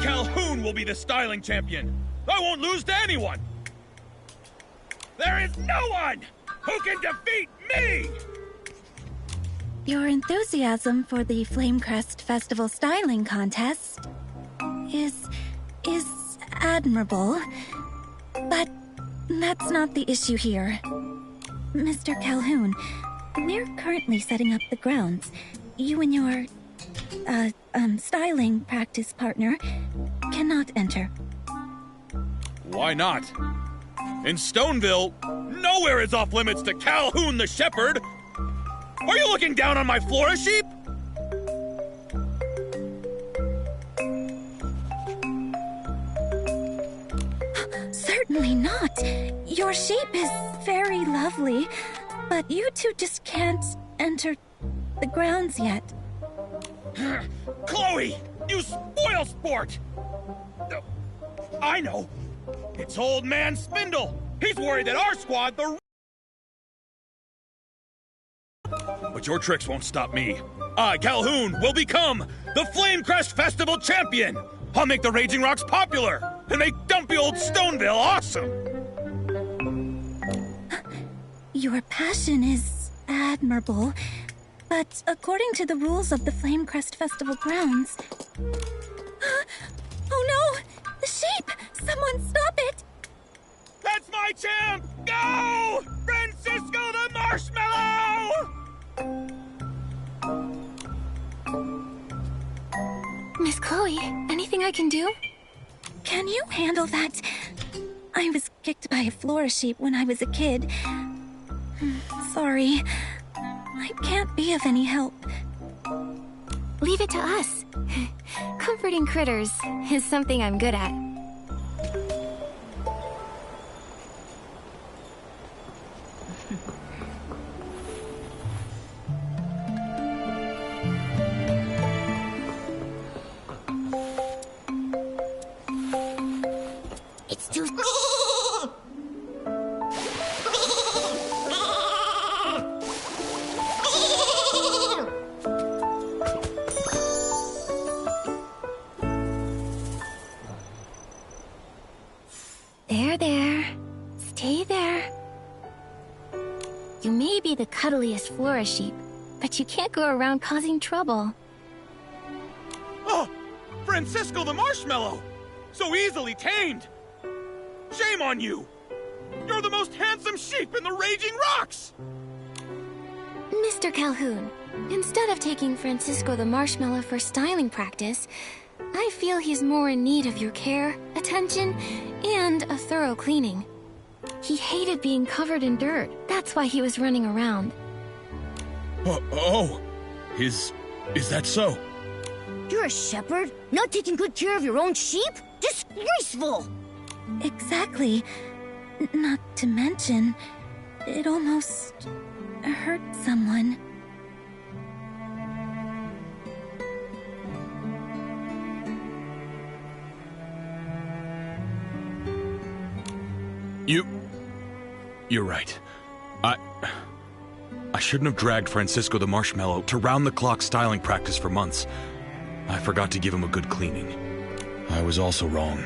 Calhoun will be the styling champion. I won't lose to anyone. There is no one who can defeat me! Your enthusiasm for the Flamecrest Festival Styling Contest is admirable, but that's not the issue here. Mr. Calhoun, we're currently setting up the grounds. You and your, styling practice partner cannot enter. Why not? In Stoneville, nowhere is off limits to Calhoun the Shepherd! Are you looking down on my Flora sheep? Certainly not. Your sheep is very lovely, but you two just can't enter the grounds yet. Chloe, you spoil sport! I know. It's old man Spindle. He's worried that our squad, But your tricks won't stop me. I, Calhoun, will become the Flamecrest Festival champion! I'll make the Raging Rocks popular, and make dumpy old Stoneville awesome! Your passion is admirable, but according to the rules of the Flamecrest Festival grounds... Oh no! The sheep! Someone stop it! That's my champ! Go! Francisco the Marshmallow! Miss Chloe, anything I can do? Can you handle that? I was kicked by a Flora sheep when I was a kid. Sorry. I can't be of any help. Leave it to us. Comforting critters is something I'm good at. It's too... There. Stay there. You may be the cuddliest Flora sheep, but you can't go around causing trouble. Oh! Francisco the Marshmallow! So easily tamed! Shame on you! You're the most handsome sheep in the Raging Rocks! Mr. Calhoun, instead of taking Francisco the Marshmallow for styling practice, I feel he's more in need of your care, attention, and a thorough cleaning. He hated being covered in dirt. That's why he was running around. Is that so? You're a shepherd? Not taking good care of your own sheep? Disgraceful! Exactly. Not to mention, it almost hurt someone. You're right. I shouldn't have dragged Francisco the Marshmallow to round-the-clock styling practice for months. I forgot to give him a good cleaning. I was also wrong.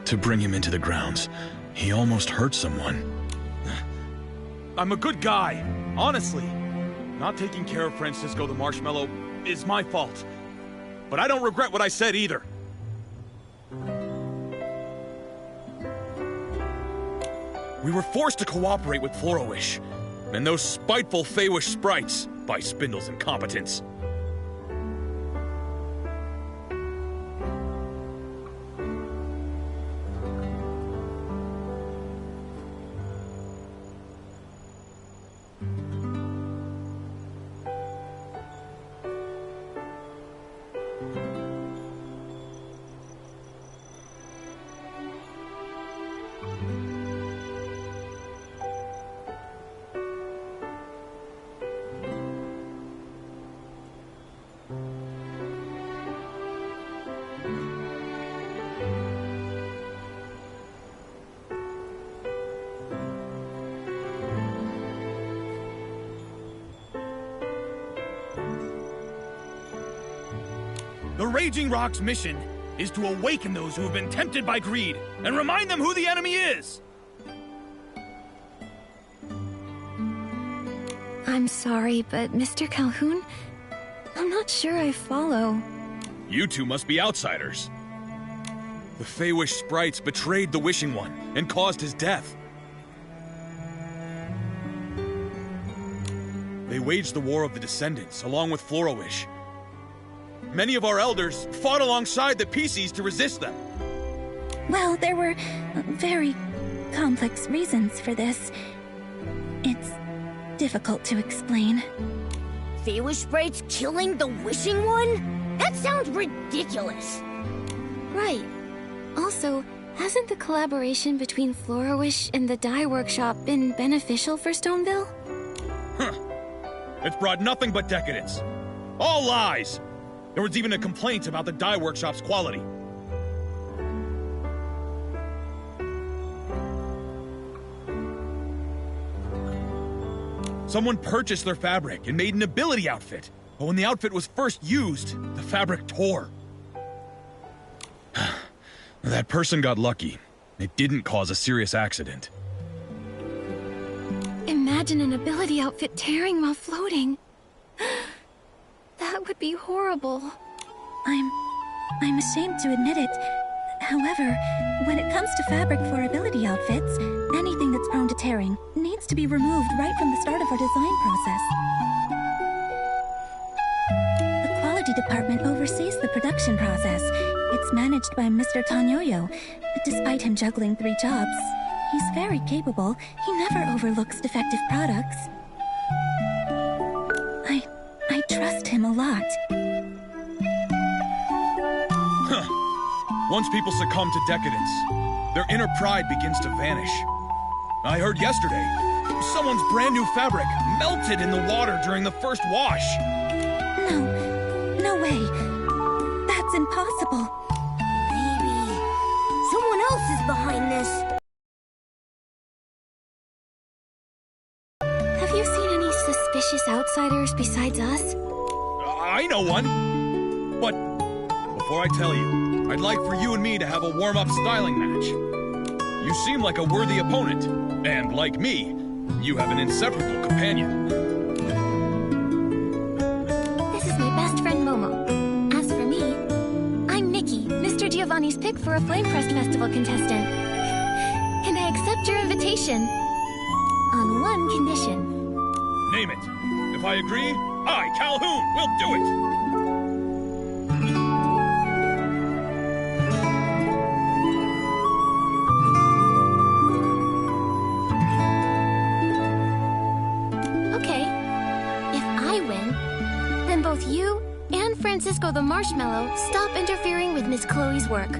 To bring him into the grounds, he almost hurt someone. I'm a good guy, honestly. Not taking care of Francisco the Marshmallow is my fault. But I don't regret what I said either. We were forced to cooperate with Florowish, and those spiteful Feywish sprites by Spindle's incompetence. The Raging Rocks mission is to awaken those who have been tempted by greed and remind them who the enemy is. I'm sorry, but Mr. Calhoun, I'm not sure I follow. You two must be outsiders. The Feywish sprites betrayed the Wishing One and caused his death. They waged the War of the Descendants along with Florowish. Many of our elders fought alongside the PCs to resist them. Well, there were very complex reasons for this. It's difficult to explain. Feywish sprites killing the Wishing One? That sounds ridiculous. Right. Also, hasn't the collaboration between Florowish and the Dye Workshop been beneficial for Stoneville? Huh. It's brought nothing but decadence. All lies! There was even a complaint about the Dye Workshop's quality. Someone purchased their fabric and made an ability outfit. But when the outfit was first used, the fabric tore. That person got lucky. It didn't cause a serious accident. Imagine an ability outfit tearing while floating. That would be horrible. I'm ashamed to admit it. However, when it comes to fabric for ability outfits, anything that's prone to tearing needs to be removed right from the start of our design process. The quality department oversees the production process. It's managed by Mr. Tanyoyo. Despite him juggling 3 jobs, he's very capable. He never overlooks defective products. I trust him a lot. Once people succumb to decadence, their inner pride begins to vanish. I heard yesterday, someone's brand new fabric melted in the water during the first wash. No way. That's impossible. Maybe someone else is behind this. Have you seen any suspicious outsiders besides us? I know one. But before I tell you, I'd like for you and me to have a warm-up styling match. You seem like a worthy opponent, and like me, you have an inseparable companion. This is my best friend Momo. As for me, I'm Nikki, Mr. Giovanni's pick for a Flame Crest Festival contestant. And I accept your invitation. On one condition. Name it. If I agree, I, Calhoun, will do it. Both you and Francisco the Marshmallow stop interfering with Miss Chloe's work.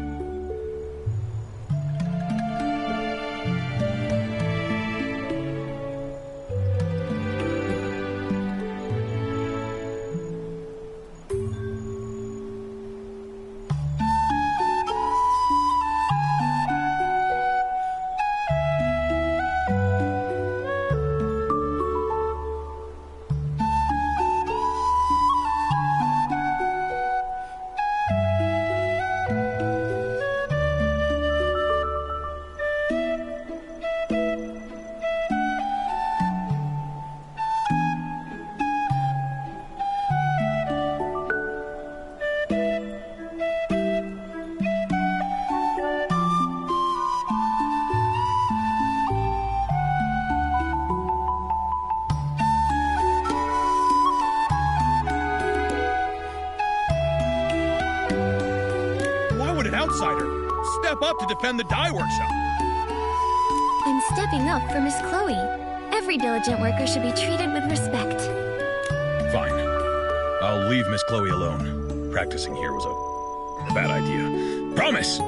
Step up to defend the Dye Workshop. I'm stepping up for Miss Chloe. Every diligent worker should be treated with respect. Fine. I'll leave Miss Chloe alone. Practicing here was a bad idea. Promise!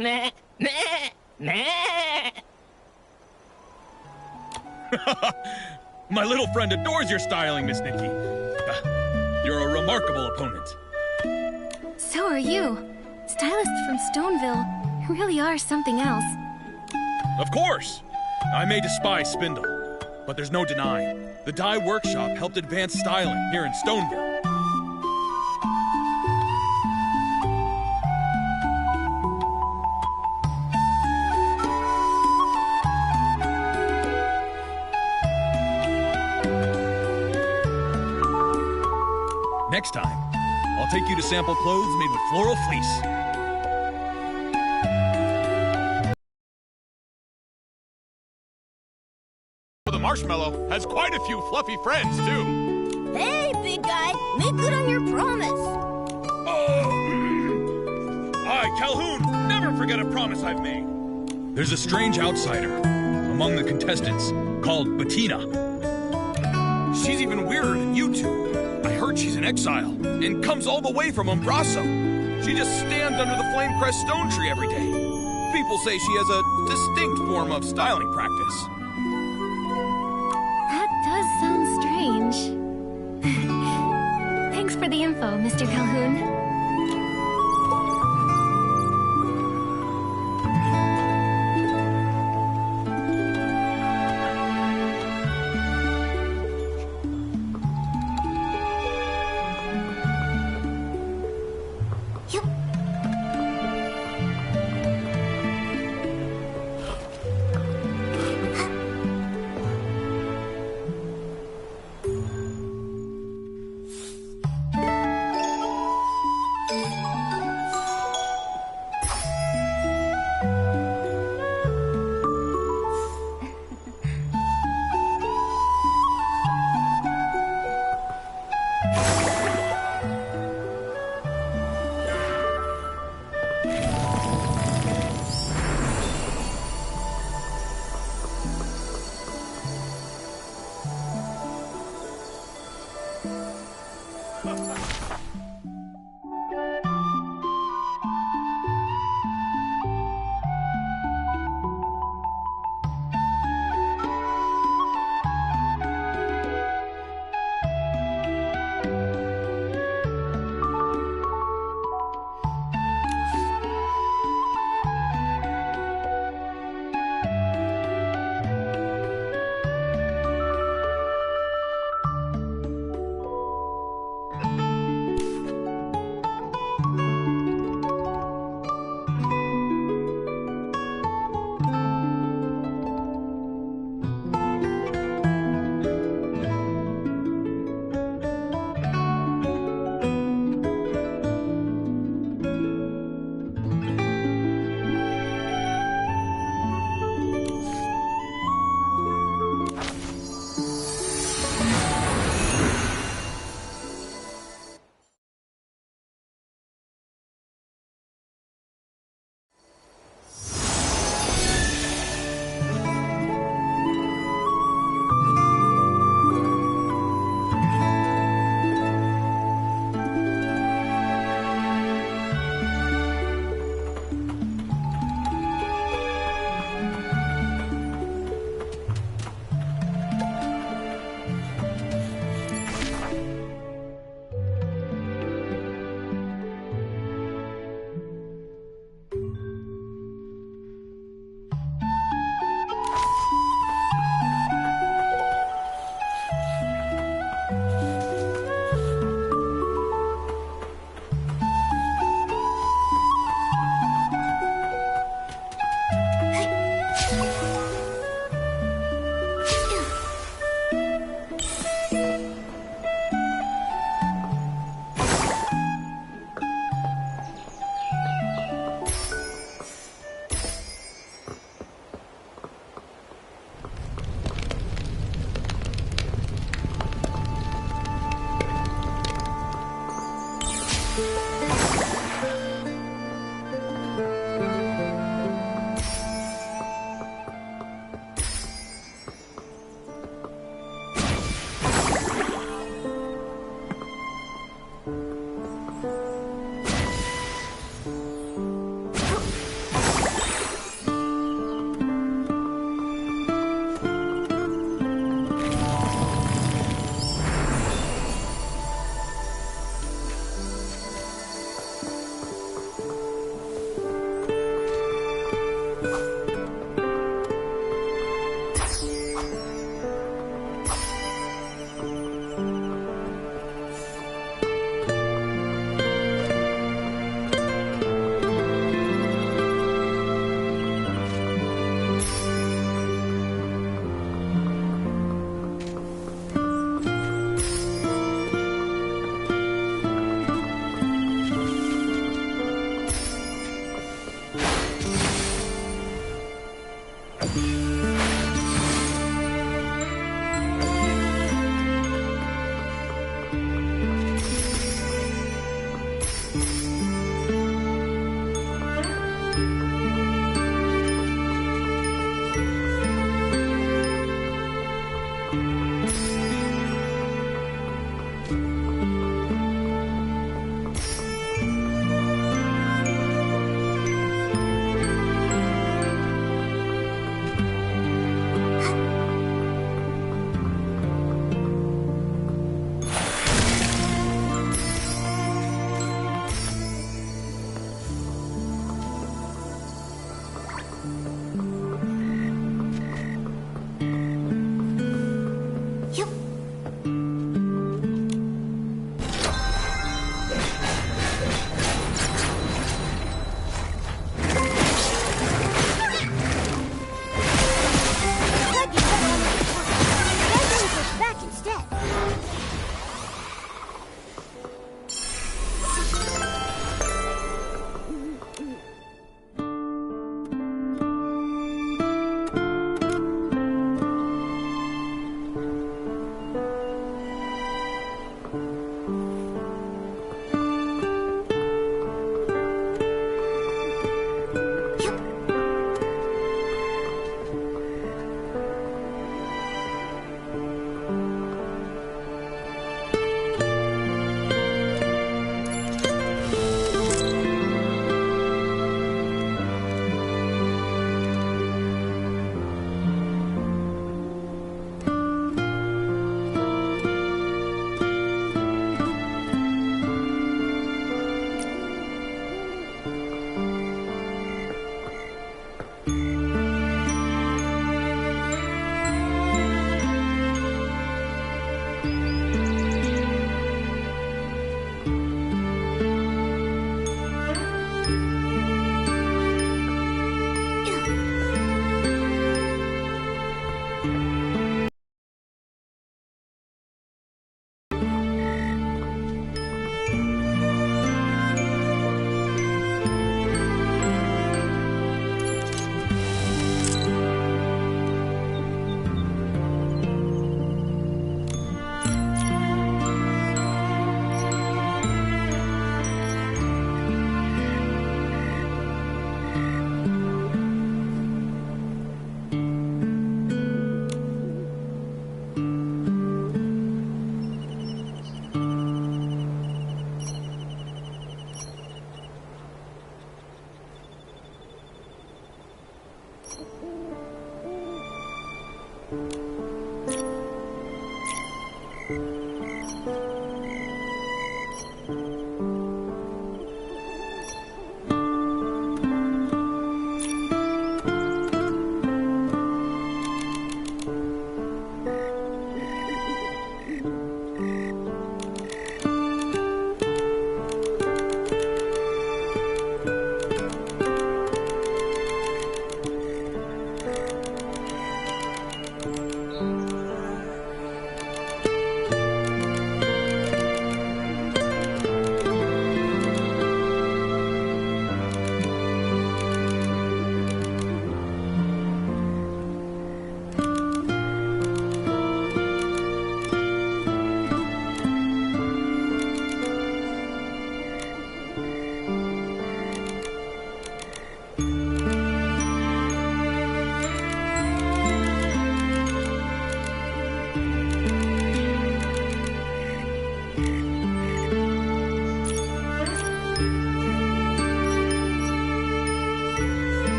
Meh, meh, meh. My little friend adores your styling, Miss Nikki. You're a remarkable opponent. So are you. Stylists from Stoneville really are something else. Of course! I may despise Spindle, but there's no denying. The dye workshop helped advance styling here in Stoneville. Next time, I'll take you to sample clothes made with floral fleece. The marshmallow has quite a few fluffy friends, too. Hey, big guy, make good on your promise. I, Calhoun, never forget a promise I've made. There's a strange outsider among the contestants called Bettina. She's even weirder than you two. I heard she's in exile and comes all the way from Umbraso. She just stands under the flame-crest stone tree every day. People say she has a distinct form of styling practice. That does sound strange. Thanks for the info, Mr. Calhoun.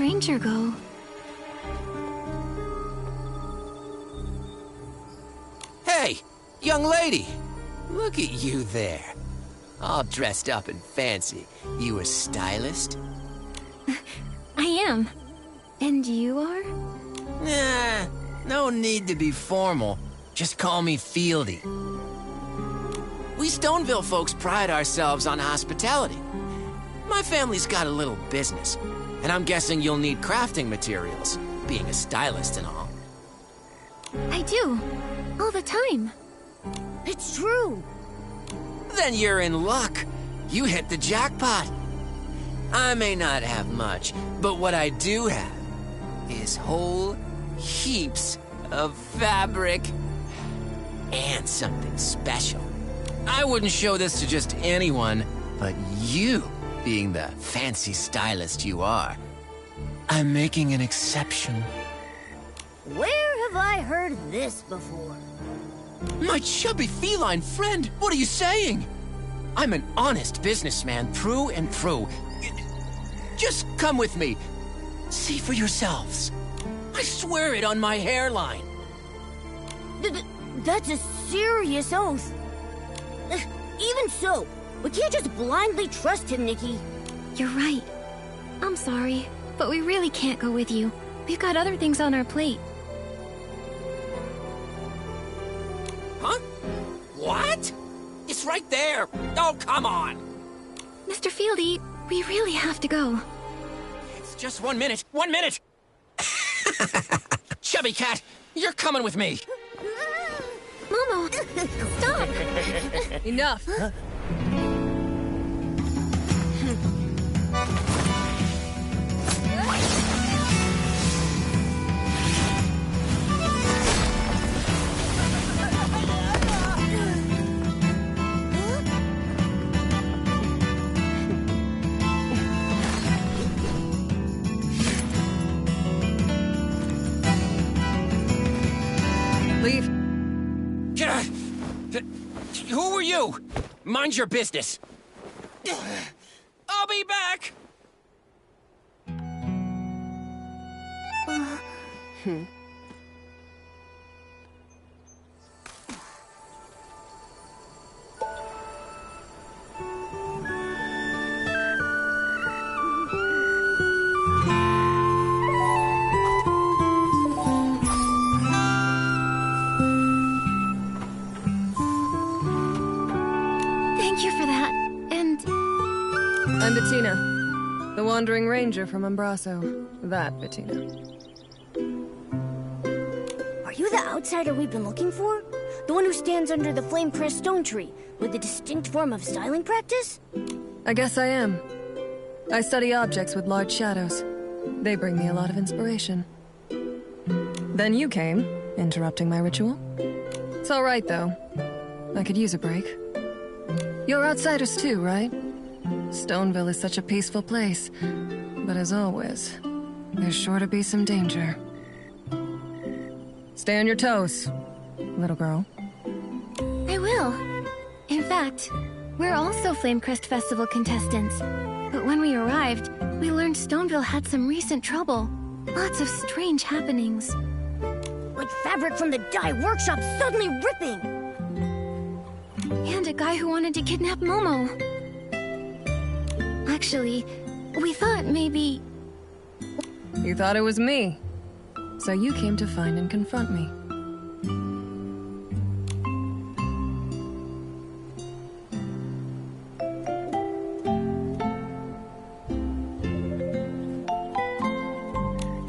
stranger go? Hey, young lady! Look at you there. All dressed up and fancy. You a stylist? I am. And you are? Nah, no need to be formal. Just call me Fieldy. We Stoneville folks pride ourselves on hospitality. My family's got a little business, and I'm guessing you'll need crafting materials, being a stylist and all. I do. All the time. It's true. Then you're in luck. You hit the jackpot. I may not have much, but what I do have is whole heaps of fabric and something special. I wouldn't show this to just anyone, but you, being the fancy stylist you are, I'm making an exception. Where have I heard this before? My chubby feline friend, what are you saying? I'm an honest businessman through and through. Just come with me. See for yourselves. I swear it on my hairline. That's a serious oath. Even so, we can't just blindly trust him, Nikki. You're right. I'm sorry, but we really can't go with you. We've got other things on our plate. Huh? What? It's right there. Oh, come on. Mr. Fieldy, we really have to go. It's just 1 minute. 1 minute! Chubby cat, you're coming with me. Momo, stop! Enough. Leave. Who are you? Mind your business. I'll be back. Thank you for that. And I'm Bettina, the Wandering Ranger from Umbraso. That Bettina. Are you the outsider we've been looking for? The one who stands under the flame-crest stone tree with a distinct form of styling practice? I guess I am. I study objects with large shadows. They bring me a lot of inspiration. Then you came, interrupting my ritual. It's all right, though. I could use a break. You're outsiders too, right? Stoneville is such a peaceful place. But as always, there's sure to be some danger. Stay on your toes, little girl. I will. In fact, we're also Flamecrest Festival contestants. But when we arrived, we learned Stoneville had some recent trouble. Lots of strange happenings. Like fabric from the dye workshop suddenly ripping! And a guy who wanted to kidnap Momo. Actually, we thought maybe... You thought it was me. So you came to find and confront me.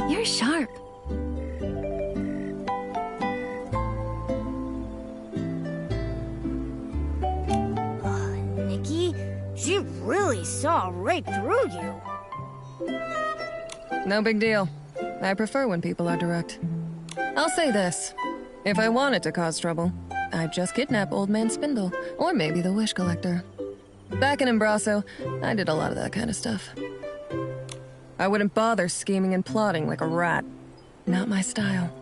You're sharp. Nikki, she really saw right through you. No big deal. I prefer when people are direct. I'll say this. If I wanted to cause trouble, I'd just kidnap Old Man Spindle, or maybe the Wish Collector. Back in Umbraso, I did a lot of that kind of stuff. I wouldn't bother scheming and plotting like a rat. Not my style.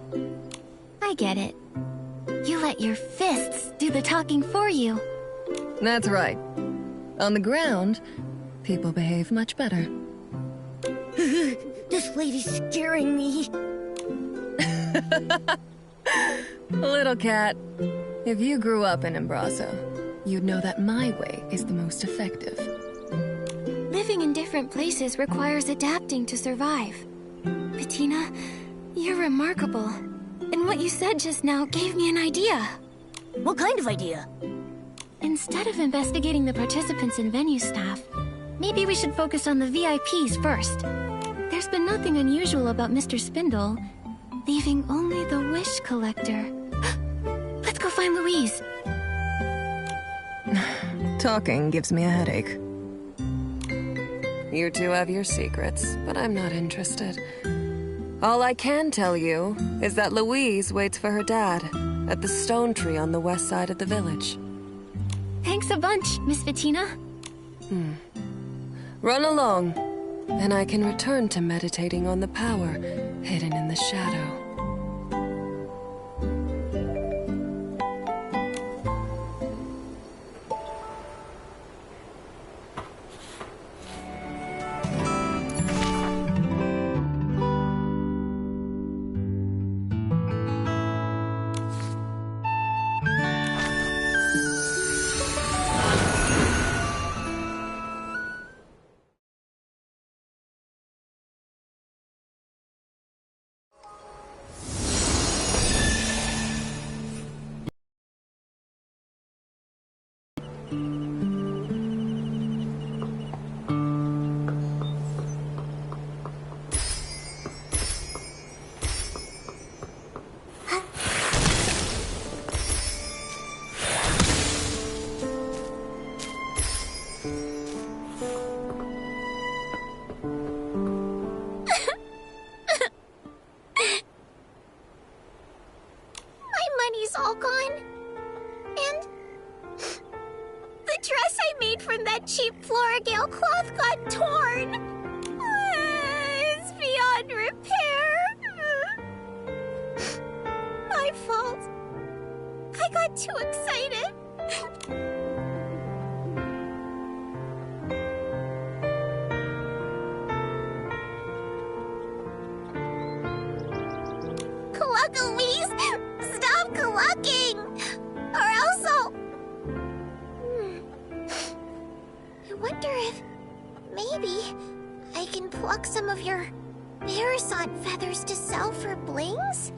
I get it. You let your fists do the talking for you. That's right. On the ground, people behave much better. This lady's scaring me. Little cat, if you grew up in Umbraso, you'd know that my way is the most effective. Living in different places requires adapting to survive. Bettina, you're remarkable. And what you said just now gave me an idea. What kind of idea? Instead of investigating the participants and venue staff, maybe we should focus on the VIPs first. There's been nothing unusual about Mr. Spindle, leaving only the Wish Collector. Let's go find Louise. Talking gives me a headache. You two have your secrets, but I'm not interested. All I can tell you is that Louise waits for her dad at the stone tree on the west side of the village. Thanks a bunch, Miss Bettina. Run along, and I can return to meditating on the power hidden in the shadow. is all gone. And the dress I made from that cheap Floragale cloth got torn. It's beyond repair. My fault. I got too excited. Cluck, Louise! Stop clucking! Or else I'll... I wonder if... maybe I can pluck some of your parasant feathers to sell for blings?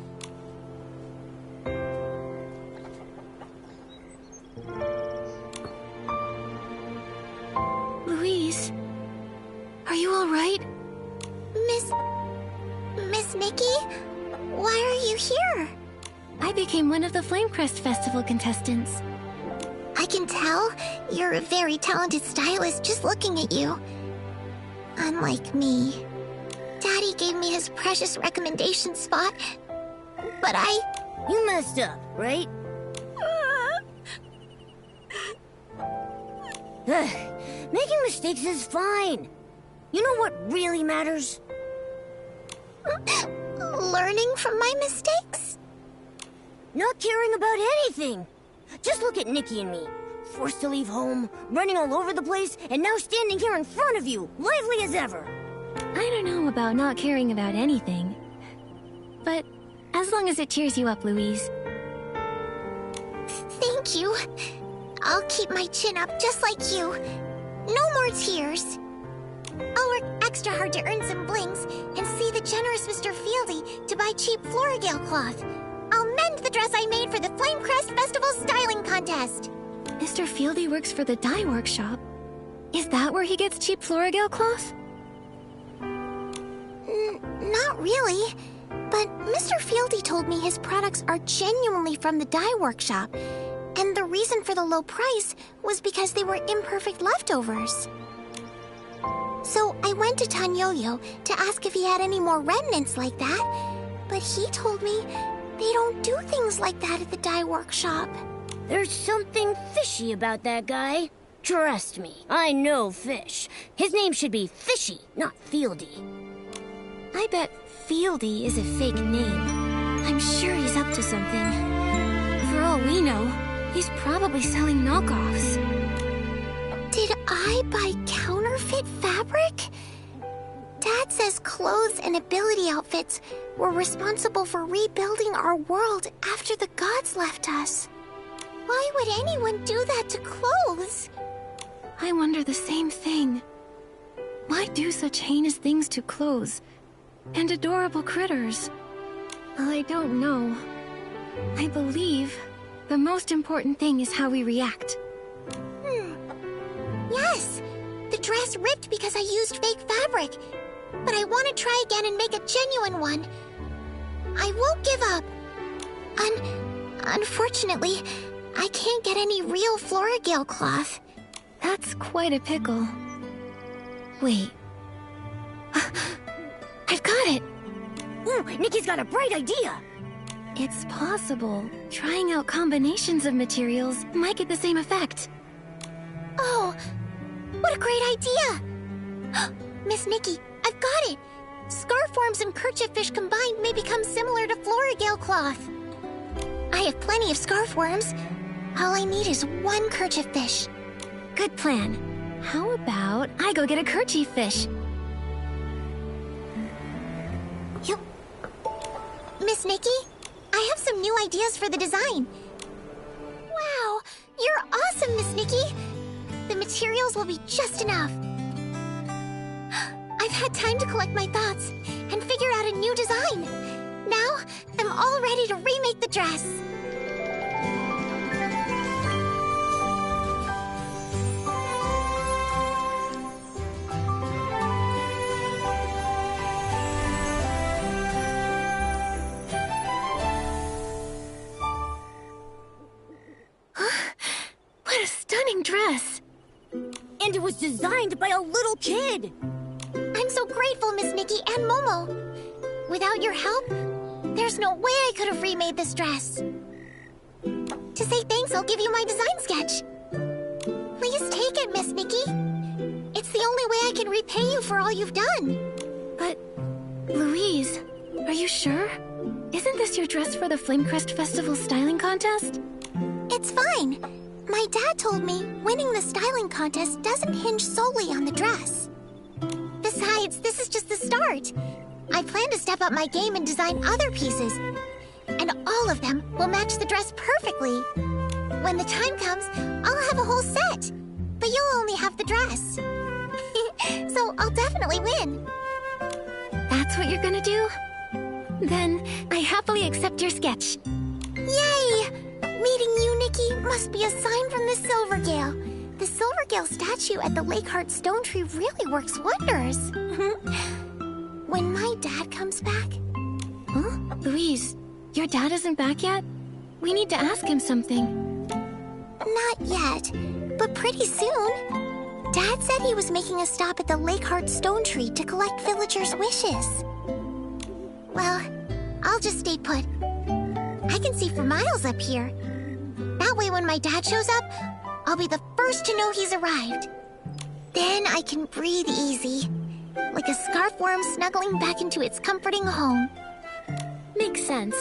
Louise, are you all right? Miss Nikki? Why are you here? I became one of the Flamecrest Festival contestants. I can tell you're a very talented stylist just looking at you. Unlike me. Daddy gave me his precious recommendation spot, but You messed up, right? Making mistakes is fine. You know what really matters? Learning from my mistakes? Not caring about anything. Just look at Nikki and me. Forced to leave home, running all over the place, and now standing here in front of you, lively as ever. I don't know about not caring about anything. But as long as it cheers you up, Louise. Thank you. I'll keep my chin up just like you. No more tears. I'll work extra hard to earn some blings and see the generous Mr. Fieldy to buy cheap Floragale cloth. I'll mend the dress I made for the Flamecrest Festival styling contest. Mr. Fieldy works for the dye workshop. Is that where he gets cheap Floragale cloth? Not really. But Mr. Fieldy told me his products are genuinely from the dye workshop. And the reason for the low price was because they were imperfect leftovers. So I went to Tanyoyo to ask if he had any more remnants like that. But he told me they don't do things like that at the dye workshop. There's something fishy about that guy. Trust me, I know fish. His name should be Fishy, not Fieldy. I bet Fieldy is a fake name. I'm sure he's up to something. For all we know, he's probably selling knockoffs. Did I buy counterfeit fabric? Dad says clothes and ability outfits were responsible for rebuilding our world after the gods left us. Why would anyone do that to clothes? I wonder the same thing. Why do such heinous things to clothes and adorable critters? Well, I don't know. I believe the most important thing is how we react. Yes! The dress ripped because I used fake fabric. But I want to try again and make a genuine one. I won't give up. Unfortunately, I can't get any real Floragale cloth. That's quite a pickle. Wait. I've got it! Ooh, Nikki's got a bright idea! It's possible. Trying out combinations of materials might get the same effect. Oh, what a great idea! Miss Nikki, I've got it! Scarf forms and kerchief fish combined may become similar to Floragale cloth. I have plenty of scarf worms. All I need is one kerchief fish. Good plan. How about I go get a kerchief fish? You... Miss Nikki, I have some new ideas for the design. Wow, you're awesome, Miss Nikki. The materials will be just enough. I've had time to collect my thoughts and figure out a new design. Now, I'm all ready to remake the dress. What a stunning dress. And it was designed by a little kid. I'm so grateful, Miss Nikki and Momo. Without your help, there's no way I could have remade this dress. To say thanks, I'll give you my design sketch. Please take it, Miss Nikki. It's the only way I can repay you for all you've done. But, Louise, are you sure? Isn't this your dress for the Flamecrest Festival styling contest? It's fine. My dad told me winning the styling contest doesn't hinge solely on the dress. Besides, this is just the start. I plan to step up my game and design other pieces. And all of them will match the dress perfectly. When the time comes, I'll have a whole set. But you'll only have the dress. So I'll definitely win. That's what you're gonna do? Then, I happily accept your sketch. Yay! Meeting you, Nikki, must be a sign from the Silvergale. The Silvergale statue at the Lakeheart Stone Tree really works wonders. When my dad comes back... Huh? Louise, your dad isn't back yet? We need to ask him something. Not yet, but pretty soon. Dad said he was making a stop at the Lakeheart Stone Tree to collect villagers' wishes. Well, I'll just stay put. I can see for miles up here. That way when my dad shows up, I'll be the first to know he's arrived. Then I can breathe easy, like a scarf worm snuggling back into its comforting home. Makes sense.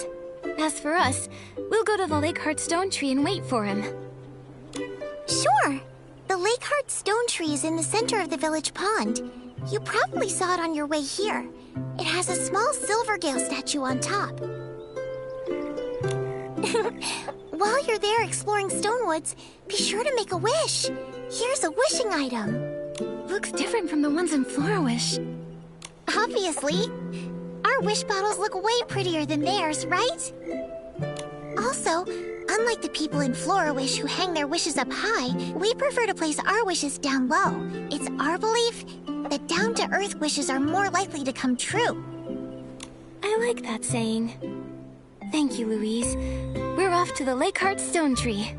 As for us, we'll go to the Lakeheart Stone Tree and wait for him. Sure. The Lakeheart Stone Tree is in the center of the village pond. You probably saw it on your way here. It has a small Silvergale statue on top. While you're there exploring Stonewoods, be sure to make a wish. Here's a wishing item. Looks different from the ones in Florawish. Obviously. Our wish bottles look way prettier than theirs, right? Also, unlike the people in Florawish who hang their wishes up high, we prefer to place our wishes down low. It's our belief that down-to-earth wishes are more likely to come true. I like that saying. Thank you, Louise. We're off to the Lakeheart Stone Tree.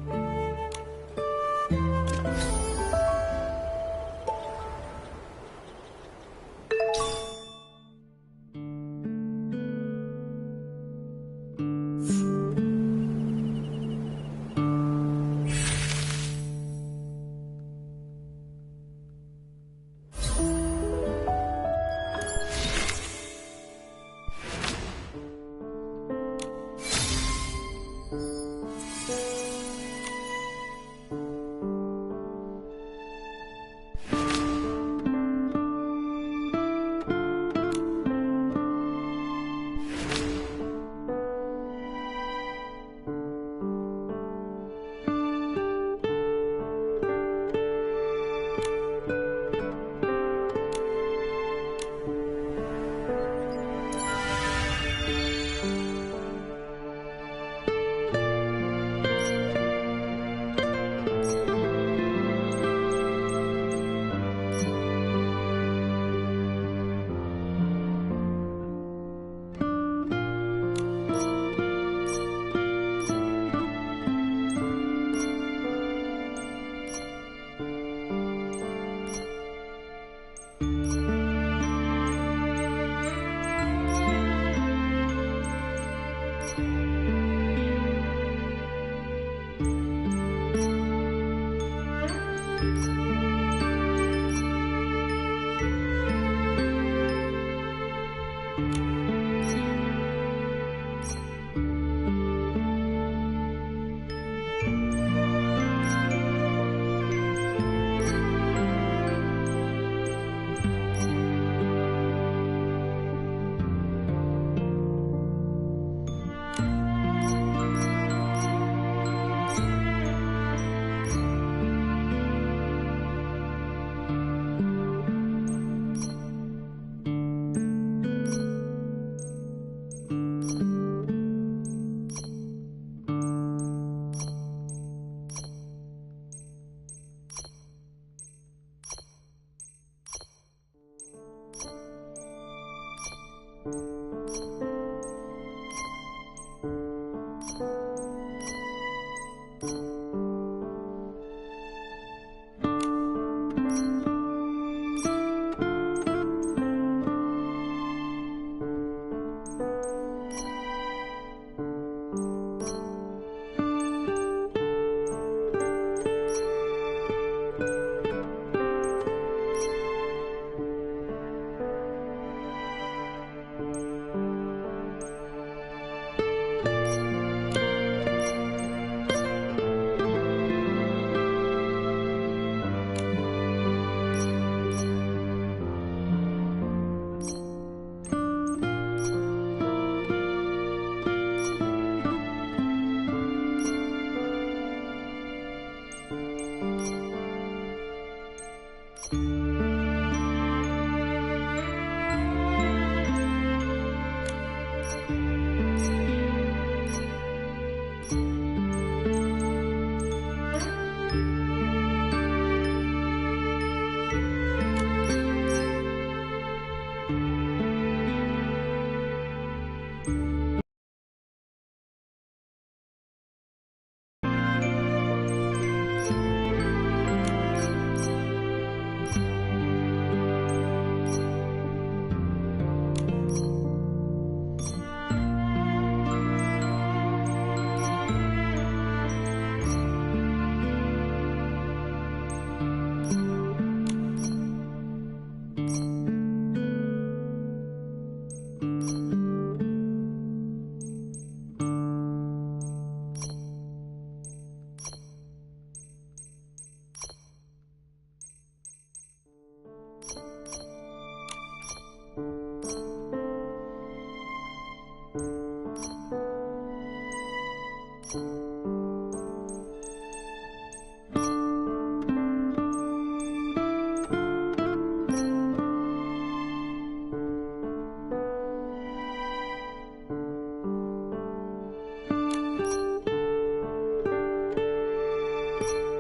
out.